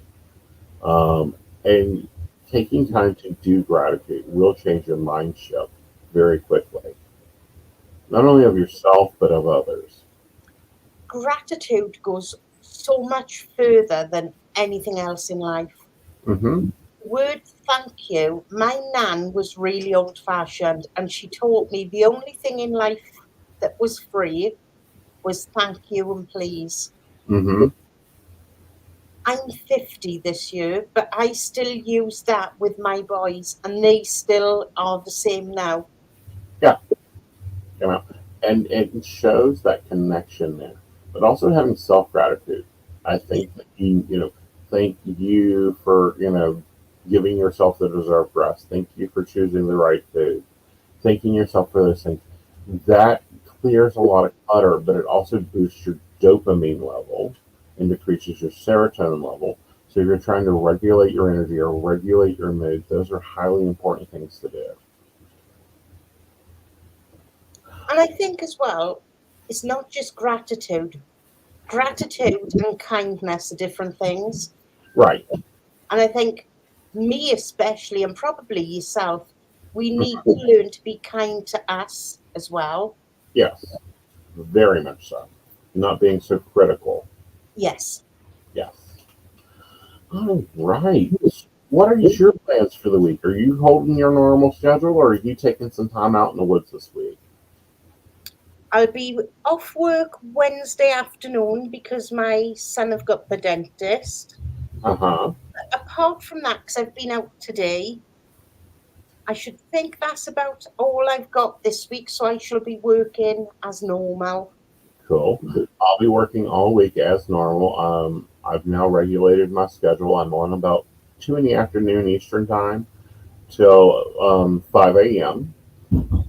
And taking time to do gratitude will change your mind shift very quickly, not only of yourself, but of others. Gratitude goes so much further than anything else in life. Mm-hmm. Word thank you. My nan was really old fashioned, and she taught me the only thing in life that was free was thank you and please. Mm-hmm. I'm 50 this year, but I still use that with my boys, and they still are the same now. Yeah, you know, and it shows that connection there, but also having self gratitude. I think that you know, thank you for, you know, giving yourself the deserved rest. Thank you for choosing the right food. Thanking yourself for those things. That clears a lot of clutter, but it also boosts your dopamine level and decreases your serotonin level. So if you're trying to regulate your energy or regulate your mood, those are highly important things to do. And I think as well, it's not just gratitude. Gratitude and kindness are different things. Right. And I think me especially, and probably yourself, we need to learn to be kind to us as well. Yes. Very much so. Not being so critical. Yes. Yes. All right. What are your plans for the week? Are you holding your normal schedule, or are you taking some time out in the woods this week? I'll be off work Wednesday afternoon because my son have got the dentist. Uh-huh. Apart from that, because I've been out today, I should think that's about all I've got this week, so I shall be working as normal. Cool. I'll be working all week as normal. I've now regulated my schedule. I'm on about 2 in the afternoon Eastern time till 5 a.m.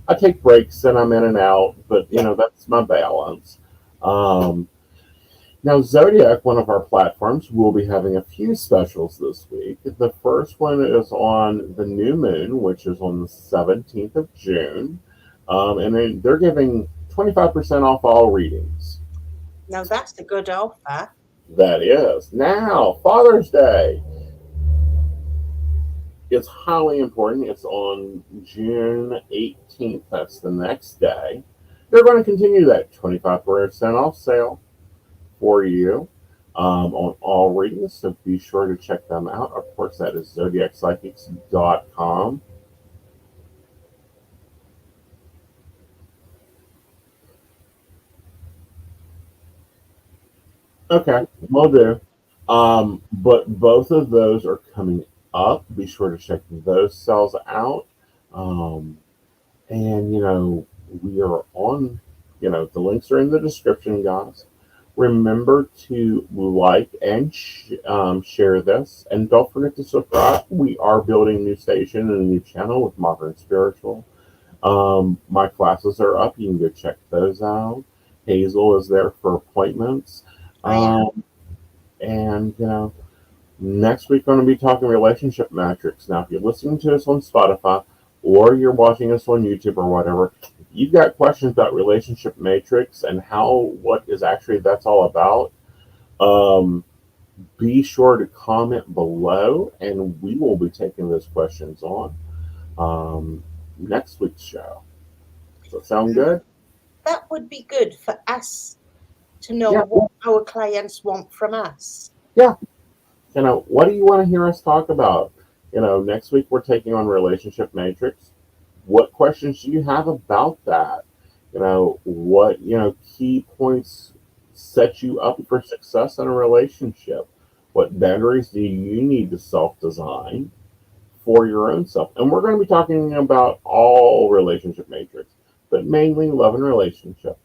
I take breaks and I'm in and out, but you know, that's my balance. Um, Now, Zodiac, one of our platforms, will be having a few specials this week. The first one is on the new moon, which is on the 17th of June. And they're giving 25% off all readings. Now that's a good offer. That is. Now, Father's Day is highly important. It's on June 18th. That's the next day. They're going to continue that 25% off sale for you on all readings, so be sure to check them out. Of course, that is zodiacpsychics.com. Okay, will do. But both of those are coming up. Be sure to check those cells out. Um, and, you know, we are on, you know, the links are in the description, guys. Remember to like and share this. And don't forget to subscribe. We are building a new station and a new channel with Modern Spiritual. My classes are up. You can go check those out. Hazel is there for appointments. I am. And, next week we're going to be talking relationship metrics. Now, if you're listening to us on Spotify or you're watching us on YouTube or whatever, if you've got questions about relationship matrix and what is actually that's all about, be sure to comment below, and we will be taking those questions on next week's show. Does that sound good? That would be good for us to know Yeah. what our clients want from us. Yeah. What do you want to hear us talk about? Next week we're taking on relationship matrix. What questions do you have about that? What, key points set you up for success in a relationship? What boundaries do you need to self-design for your own self? And we're going to be talking about all relationship matrix, but mainly love and relationship.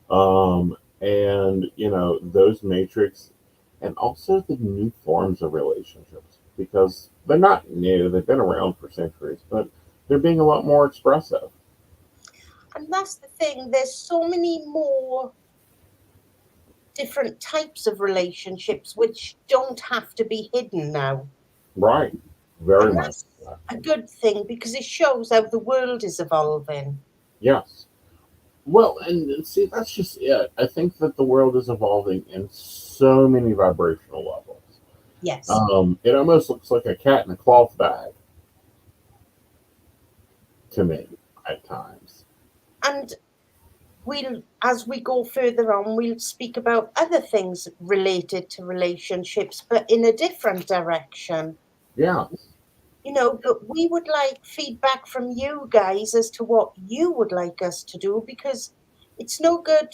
And, those matrix, and also the new forms of relationships, because they're not new, they've been around for centuries, but they're being a lot more expressive. And that's the thing, there's so many more different types of relationships which don't have to be hidden now. Right. Very And much. that's a good thing because it shows how the world is evolving. Yes. Well, and see, that's just it. I think that the world is evolving in so many vibrational levels. Yes. It almost looks like a cat in a cloth bag to me at times. And as we go further on, we'll speak about other things related to relationships, but in a different direction. Yeah. But we would like feedback from you guys as to what you would like us to do, because it's no good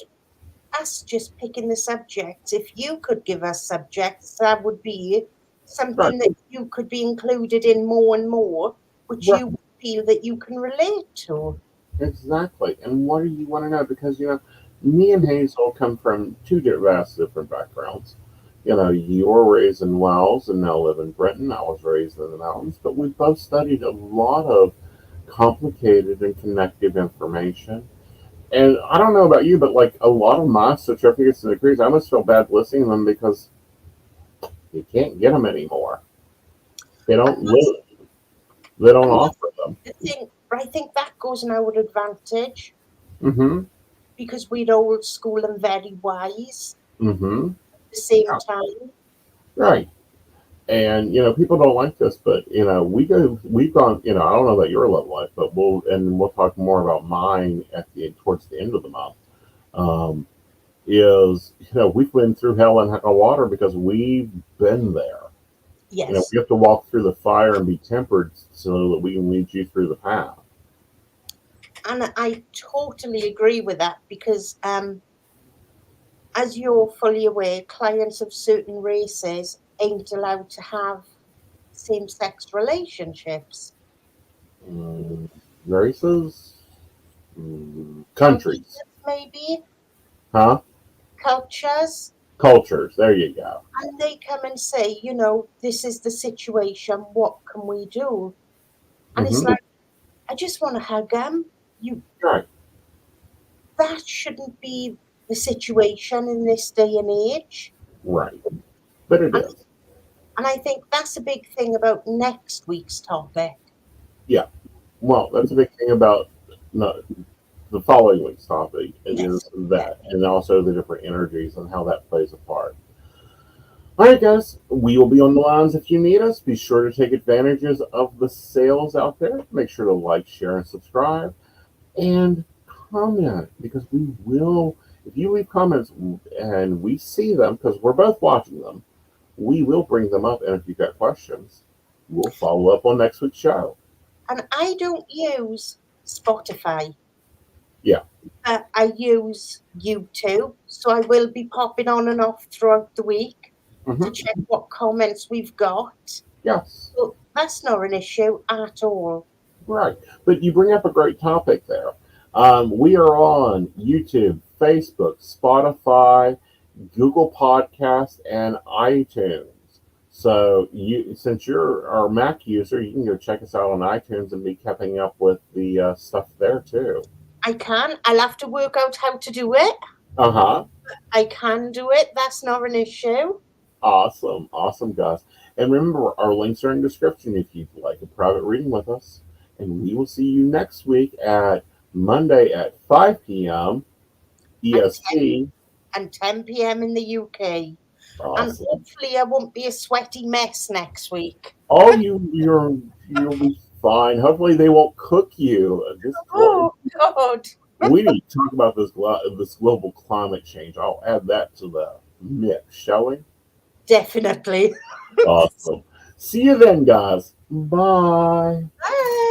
us just picking the subjects. If you could give us subjects, that would be something that you could be included in more and more, which Right. you feel that you can relate to. Exactly. And what do you want to know? Because, me and Hazel come from two vast different backgrounds. You were raised in Wales and now live in Britain. I was raised in the mountains, but we both studied a lot of complicated and connective information. And I don't know about you, but like a lot of my certificates and degrees, I almost feel bad listing them because you can't get them anymore. They don't live. They don't offer them. I think that goes in our advantage Mm-hmm. because we're old school and very wise Mm-hmm. at the same time. Right. And people don't like this, but we've gone. I don't know about your love life, but we'll talk more about mine towards the end of the month. We've been through hell and high water because we've been there. Yes. We have to walk through the fire and be tempered so that we can lead you through the path. And I totally agree with that because, as you're fully aware, clients of certain races ain't allowed to have same-sex relationships. Races? Countries. Maybe. Huh? Cultures. Cultures. There you go. And they come and say, this is the situation, what can we do? And it's like, I just want to hug them. Right. That shouldn't be the situation in this day and age. Right. But it is. And I think that's a big thing about next week's topic. Yeah. Well, that's a big thing about the following week's topic is that, and also the different energies and how that plays a part. All right, guys, we will be on the lines if you need us. Be sure to take advantages of the sales out there. Make sure to like, share, and subscribe. And comment, because we will, if you leave comments and we see them, because we're both watching them, we will bring them up. And if you've got questions, we'll follow up on next week's show. And I don't use Spotify. Yeah. I use YouTube. So I will be popping on and off throughout the week to check what comments we've got. Yes. So that's not an issue at all. Right. But you bring up a great topic there. We are on YouTube, Facebook, Spotify, Google Podcast, and iTunes. So since you're our Mac user, you can go check us out on iTunes and be keeping up with the stuff there too. I can. I'll have to work out how to do it. Uh-huh. I can do it. That's not an issue. Awesome, guys. And remember, our links are in the description if you'd like a private reading with us. And we will see you next week at Monday at 5 p.m. EST. And 10 p.m. in the UK. And Awesome. hopefully I won't be a sweaty mess next week. Oh, you'll be fine. Hopefully they won't cook you. Oh, God. We need to talk about this global climate change. I'll add that to the mix, shall we? Definitely. Awesome. See you then, guys. Bye. Bye.